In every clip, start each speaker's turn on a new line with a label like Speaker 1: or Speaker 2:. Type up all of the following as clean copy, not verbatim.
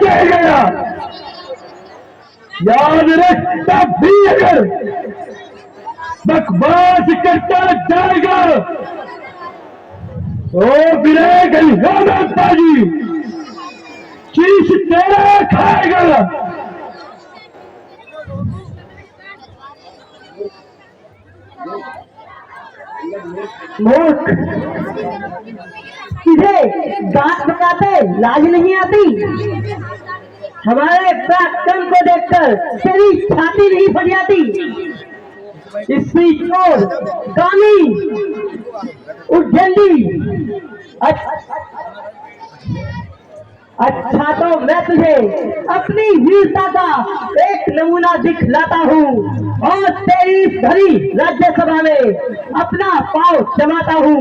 Speaker 1: कह गया, याद रख तब भी अगर बकवास करता जाएगा तो बिना बाजी शीश तेरा खाएगा।
Speaker 2: मूर्ख, तुझे दांत बताते लाज नहीं आती? हमारे प्राक्तन को देखकर तेरी छाती नहीं फट जाती? स्पीच और गामी उज्जैनी। अच्छा तो मैं तुझे अपनी वीरता का एक नमूना दिखलाता हूँ और तेरी भरी राज्यसभा में अपना पांव जमाता हूँ।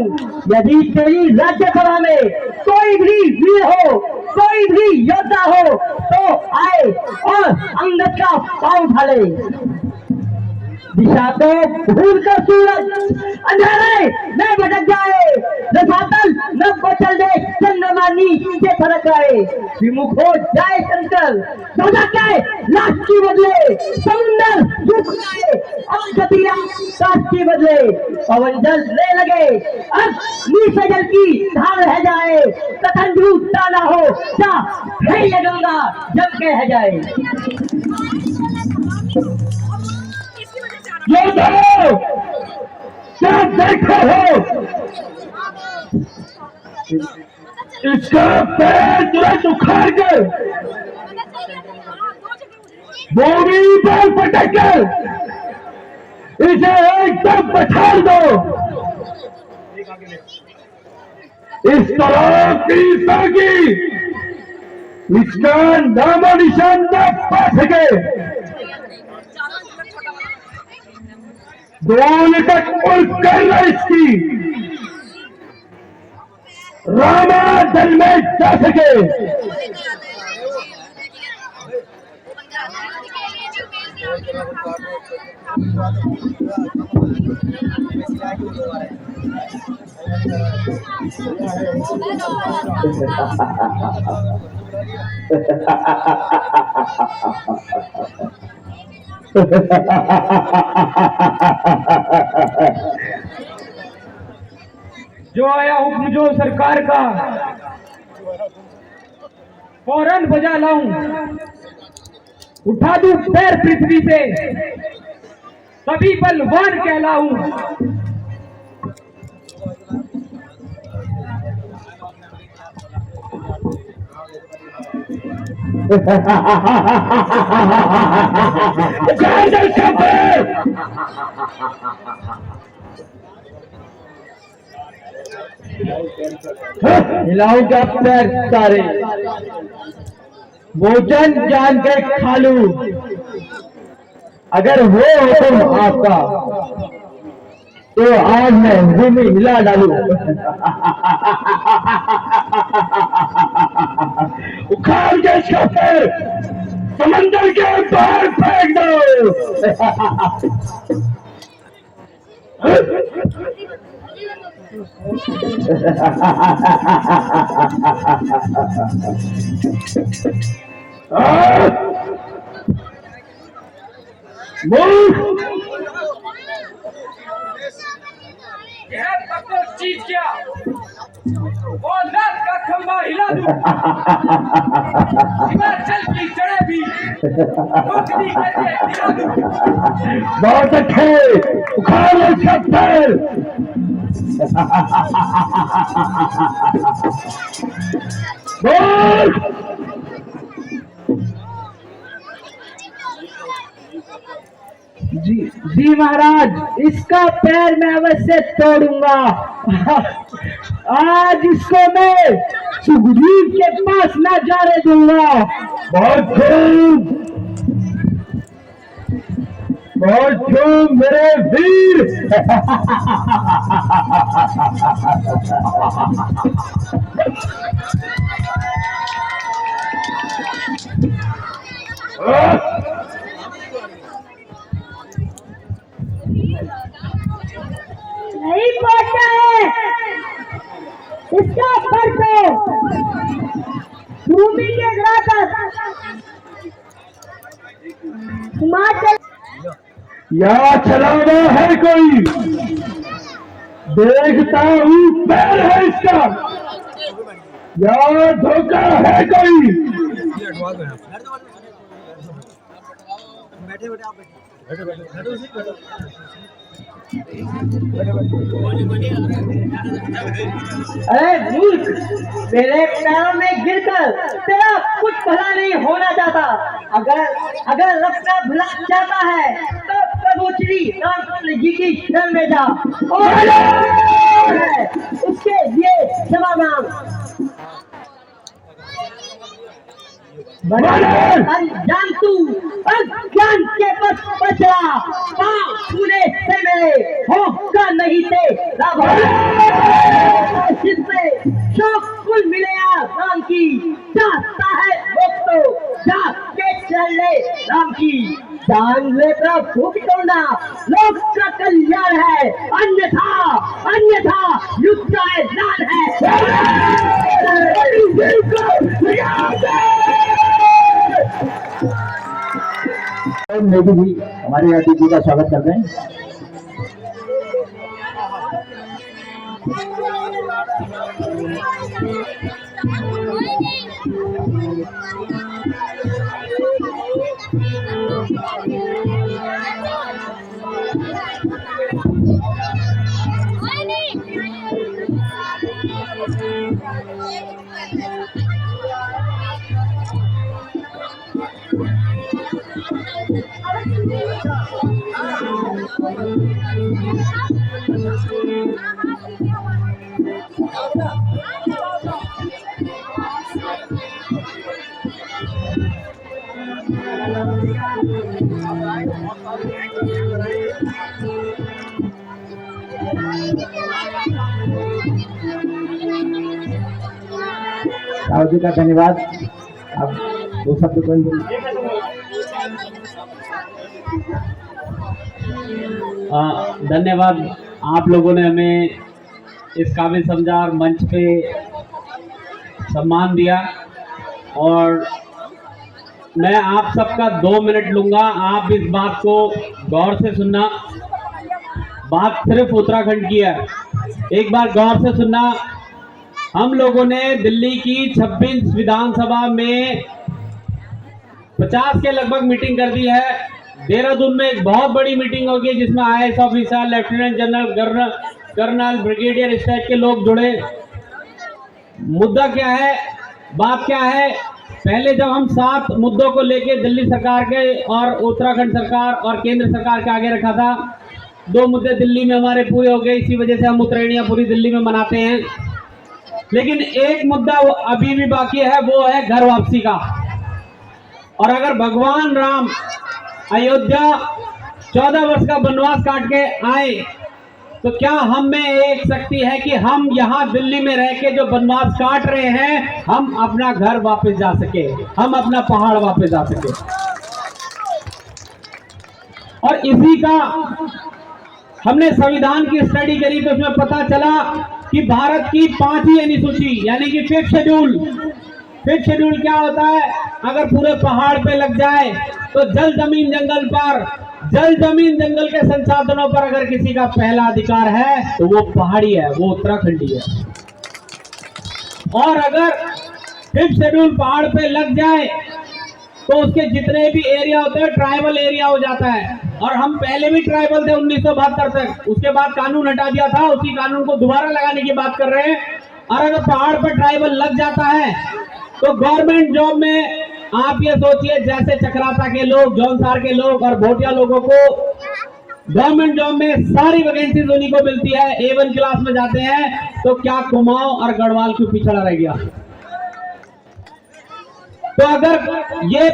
Speaker 2: यदि तेरी राज्यसभा में कोई भी वीर हो, कोई भी योद्धा हो तो आए और अंगद का पांव ढाले। दिशा तो भूल कर सूरज अंधेरे में भटक जाए, रसातल न बचल दे चंद्रमा नीचे फरक जाए। विमुख हो जाए शंकर सौदा के लाश की बदले, समुंदर झुक जाए और खतिया काश की बदले। पवन जल ले लगे अब नीचे जल की धार रह जाए, कथन झूठा ना हो जा हे ये गंगा जम के रह जाए।
Speaker 1: योद्धाओं, क्या देखो हो? इसका पैर तुरंत उखाड़ कर भूमि पर पटक कर इसे एकदम पछाड़ दो। इस तालाब की सागी इसका नामो निशान न पा सके। दोनों तक उड़ कर इसकी रामा जल में जा सके।
Speaker 3: जो आया हुक्म जो सरकार का फौरन बजा लाऊं, उठा दूं पैर पृथ्वी से तभी बलवान कहलाऊं।
Speaker 1: हिलाऊं क्या पैर सारे, भोजन जान के खा लूं। अगर हो हुक्म आपका तो आज मैं भूमि हिला डालू। उखाड़ के इसका पैर समंदर के बाहर फेंक दो।
Speaker 3: चीज क्या और रात का खंबा हिला दूं, हिमाचल की जड़ें भी रोकनी करके हिला दूं।
Speaker 1: बहुत अच्छे, उखाड़ लो इसका पैर।
Speaker 2: जी महाराज, इसका पैर मैं अवश्य तोड़ूंगा। आज इसको मैं सुग्रीव के पास न जाने दूंगा।
Speaker 1: बहुत खूब मेरे वीर।
Speaker 2: नहीं पहुंचा है इसका फर्क भूमि के चलाकर हिमाचल
Speaker 1: यहाँ चला हुआ है कोई, देखता हूँ पैर है इसका, यहाँ धोखा है कोई।
Speaker 2: अरे मूर्ख, मेरे पैरों में गिरकर तेरा कुछ भला नहीं होना चाहता। अगर अपना भला चाहता है तो प्रभु श्री रामचंद्र जी की शरण में जा और उसके लिए क्षमा मांग। अनजान तू अज्ञान के पथ पर चला, पाँव छूने से मेरे होगा नहीं तेरा जिससे शौक कुल मिले राम की, चाहता है वो तो जाके चल ले राम की। जान ले प्रभु की तोड़ना लोक का कल्याण है, अन्यथा युद्ध का ऐलान है।
Speaker 4: मोदी जी हमारे अतिथि का स्वागत करते हैं। राव जी का धन्यवाद। अब दो शब्द
Speaker 5: धन्यवाद। आप लोगों ने हमें इस काबिल समझा और मंच पे सम्मान दिया, और मैं आप सबका 2 मिनट लूंगा। आप इस बात को गौर से सुनना, बात सिर्फ उत्तराखंड की है, एक बार गौर से सुनना। हम लोगों ने दिल्ली की 26 विधानसभा में 50 के लगभग मीटिंग कर दी है। देहरादून में एक बहुत बड़ी मीटिंग होगी जिसमें IAS officer, lieutenant general, colonel, brigadier, इस टाइप के लोग जुड़े। मुद्दा क्या है, बात क्या है? पहले जब हम 7 मुद्दों को लेके दिल्ली सरकार के और उत्तराखंड सरकार और केंद्र सरकार के आगे रखा था, 2 मुद्दे दिल्ली में हमारे पूरे हो गए। इसी वजह से हम उत्तरायणियां पूरी दिल्ली में मनाते हैं। लेकिन एक मुद्दा वो अभी भी बाकी है, वो है घर वापसी का। और अगर भगवान राम अयोध्या 14 वर्ष का वनवास काट के आए, तो क्या हम में एक शक्ति है कि हम यहाँ दिल्ली में रह के जो वनवास काट रहे हैं, हम अपना घर वापस जा सके, हम अपना पहाड़ वापस जा सके। और इसी का हमने संविधान की स्टडी करी तो उसमें पता चला कि भारत की 5वीं अनुसूची यानी कि 5th शेड्यूल क्या होता है? अगर पूरे पहाड़ पे लग जाए तो जल जमीन जंगल के संसाधनों पर अगर किसी का पहला अधिकार है तो वो पहाड़ी है, वो उत्तराखंडी है। और अगर 5th शेड्यूल पहाड़ पे लग जाए तो उसके जितने भी एरिया होते हैं ट्राइबल एरिया हो जाता है। और हम पहले भी ट्राइबल थे 1972 तक, उसके बाद कानून हटा दिया था, उसी कानून को दोबारा लगाने की बात कर रहे हैं। और अगर पहाड़ पर ट्राइबल लग जाता है तो गवर्नमेंट जॉब में आप ये सोचिए, जैसे चक्राता के लोग, जौनसार के लोग और भोटिया लोगों को गवर्नमेंट जॉब में सारी वैकेंसीज उन्हीं को मिलती है, A1 क्लास में जाते हैं, तो क्या कुमाऊं और गढ़वाल क्यों पिछड़ा रह गया? तो अगर ये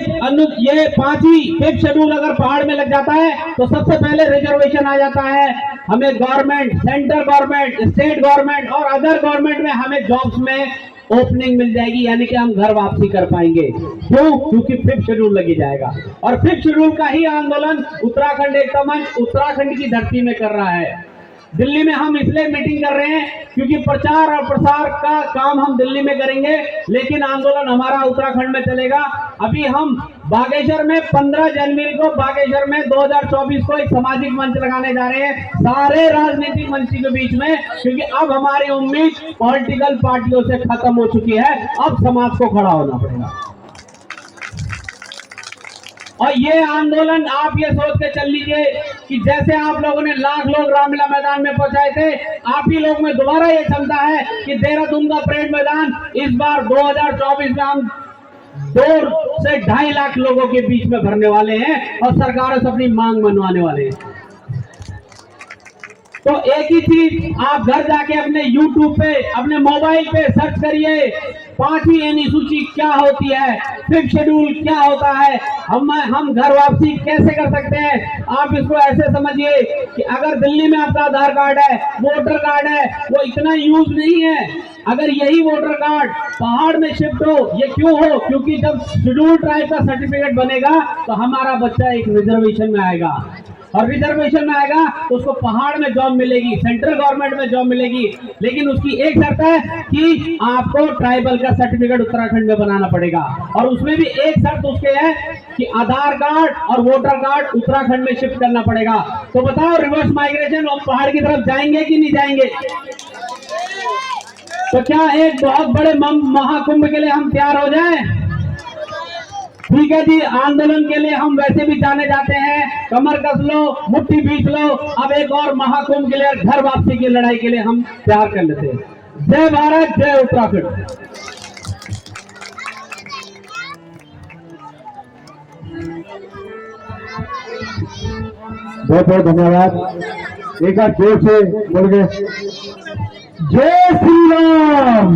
Speaker 5: 5th शेड्यूल अगर पहाड़ में लग जाता है तो सबसे पहले रिजर्वेशन आ जाता है। हमें government, central government, state government और अदर गवर्नमेंट में हमें जॉब्स में ओपनिंग मिल जाएगी, यानी कि हम घर वापसी कर पाएंगे। क्यों? क्योंकि 5th शेड्यूल लगी जाएगा। और 5th शेड्यूल का ही आंदोलन उत्तराखंड एकता मंच उत्तराखंड की धरती में कर रहा है। दिल्ली में हम इसलिए मीटिंग कर रहे हैं क्योंकि प्रचार और प्रसार का काम हम दिल्ली में करेंगे, लेकिन आंदोलन हमारा उत्तराखंड में चलेगा। अभी हम बागेश्वर में 15 जनवरी को बागेश्वर में 2024 को एक सामाजिक मंच लगाने जा रहे हैं सारे राजनीतिक मंच के बीच में, क्योंकि अब हमारी उम्मीद पॉलिटिकल पार्टियों से खत्म हो चुकी है। अब समाज को खड़ा होना पड़ेगा। और ये आंदोलन आप ये सोच के चल लीजिए कि जैसे आप लोगों ने लाख लोग रामलीला मैदान में पहुंचाए थे, आप ही लोग में दोबारा ये क्षमता है कि देहरादून का परेड मैदान इस बार 2024 में हम 2 से 2.5 लाख लोगों के बीच में भरने वाले हैं और सरकारों से अपनी मांग मनवाने वाले हैं। तो एक ही चीज आप घर जाके अपने YouTube पे अपने मोबाइल पे सर्च करिए, 5वीं अनुसूची क्या होती है, 5th शेड्यूल क्या होता है, हम घर वापसी कैसे कर सकते हैं। आप इसको ऐसे समझिए कि अगर दिल्ली में आपका आधार कार्ड है, वोटर कार्ड है, वो इतना यूज नहीं है। अगर यही वोटर कार्ड पहाड़ में शिफ्ट हो, ये क्यों हो? क्योंकि जब शेड्यूल ट्राइब का सर्टिफिकेट बनेगा तो हमारा बच्चा एक रिजर्वेशन में आएगा, और रिजर्वेशन में आएगा तो उसको पहाड़ में जॉब मिलेगी, सेंट्रल गवर्नमेंट में जॉब मिलेगी, लेकिन उसकी एक शर्त है कि आपको ट्राइबल का सर्टिफिकेट उत्तराखंड में बनाना पड़ेगा। और उसमें भी एक शर्त उसके है कि आधार कार्ड और वोटर कार्ड उत्तराखंड में शिफ्ट करना पड़ेगा। तो बताओ, रिवर्स माइग्रेशन और पहाड़ की तरफ जाएंगे कि नहीं जाएंगे? तो क्या एक बहुत बड़े महाकुंभ के लिए हम तैयार हो जाएं? ठीक है जी, आंदोलन के लिए हम वैसे भी जाने जाते हैं, कमर कस लो, मुट्ठी बीच लो। अब एक और महाकुंभ के लिए, घर वापसी की लड़ाई के लिए हम तैयार कर लेते हैं। जय भारत, जय उत्तराखंड।
Speaker 4: बहुत बहुत धन्यवाद। एक बार जोर से बोल गए, जय श्री राम,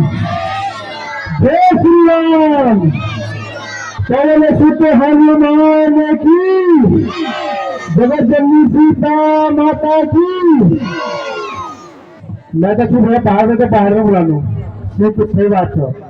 Speaker 4: जय श्री राम। पहले सूत्र हनुमान की, जगत जननी सीता माता की। मैं तो चुप है, पहाड़ में तो पहाड़ में बुला लूँ, सही बात है।